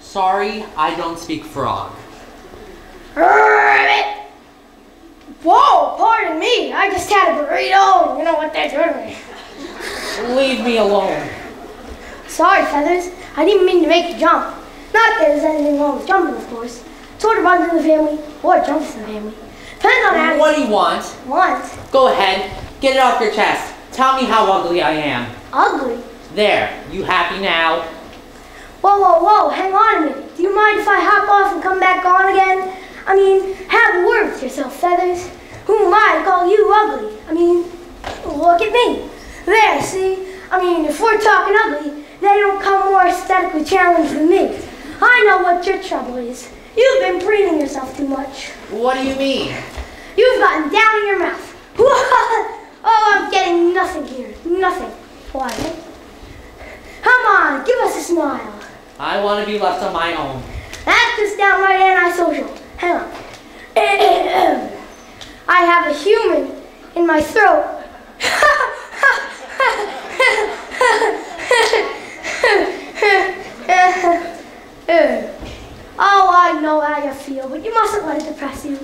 Sorry, I don't speak frog. Whoa, pardon me. I just had a burrito. You know what they're doing. Leave me alone. Sorry, Feathers. I didn't mean to make you jump. Not that there's anything wrong with jumping, of course. Sort of runs in the family, or jumps in the family. Depends on how. What do you want? Want? Go ahead. Get it off your chest. Tell me how ugly I am. Ugly? There. You happy now? Whoa, whoa, whoa. Hang on a minute. Do you mind if I hop off and come back on again? I mean, have a word with yourself, Feathers. Who am I to call you ugly? I mean, look at me. There, see? I mean, if we're talking ugly, they don't come more aesthetically challenged than me. I know what your trouble is. You've been breathing yourself too much. What do you mean? You've gotten down in your mouth. Oh, I'm getting nothing here. Nothing. Why? Come on, give us a smile. I want to be left on my own. That's just downright antisocial. Hang on. I have a human in my throat. Oh, I know how you feel, but you mustn't let it depress you.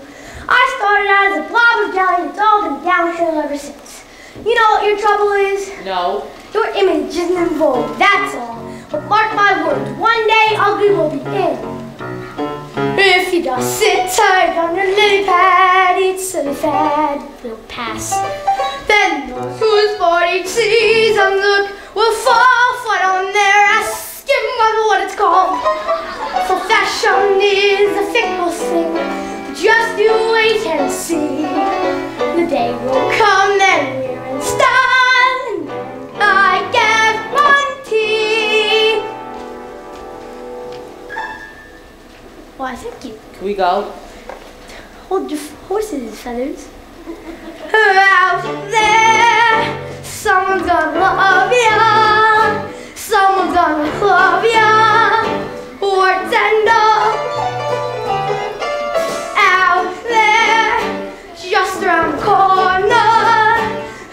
I started out as a blob of jelly, and it's all been downhill ever since. You know what your trouble is? No. Your image isn't in vogue, that's all. But mark my words, one day ugly will be in. If you just sit tight on your lily pad, each silly fad will pass. Then those whose 40 seasons look will fall flat on their ass. Give them what it's called. For fashion is a fickle thing. Just you wait and see. The day will come then we're in style, and then I guarantee. Why, thank you. Can we go? Hold your horses, Feathers. Out there, someone's gonna love ya. Someone's gonna love ya. Warts and all. Out there, just around the corner,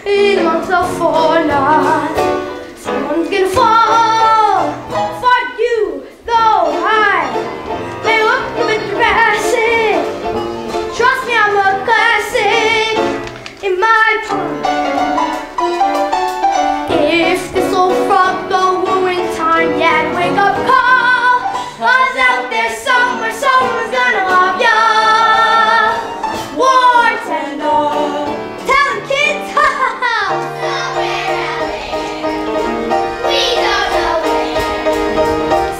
in amongst the fauna. Someone's gonna fall for you, though I may look a bit depressing. Trust me, I'm a classic in my pond. If this old frog go wooing time, yeah, wake up call. 'Cause out there somewhere, someone's gonna love ya. Warts and all. Tell them, kids. Somewhere out there, we don't know where,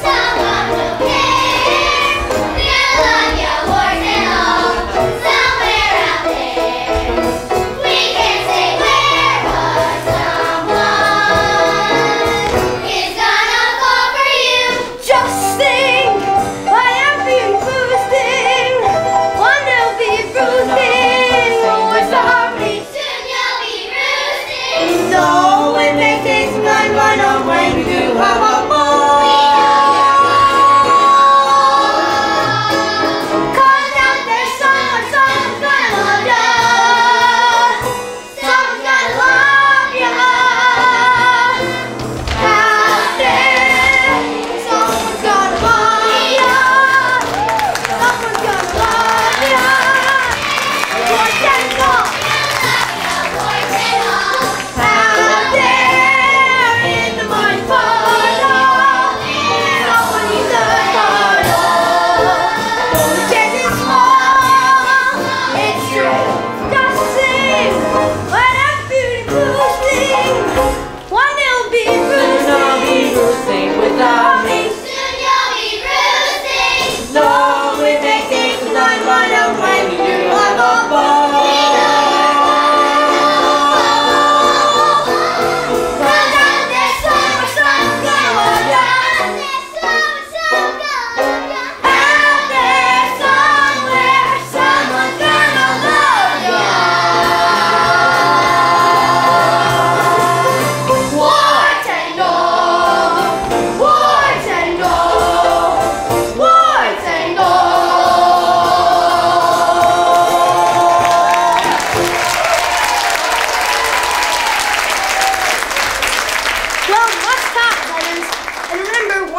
someone will care. We gonna love ya, warts and all. Somewhere out there, we can say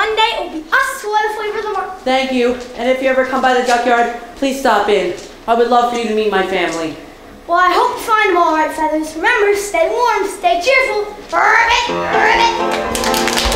one day it will be us who are the flavor of the month. Thank you. And if you ever come by the duckyard, please stop in. I would love for you to meet my family. Well, I hope you find them all right, Feathers. Remember, stay warm, stay cheerful. Ribbit, ribbit.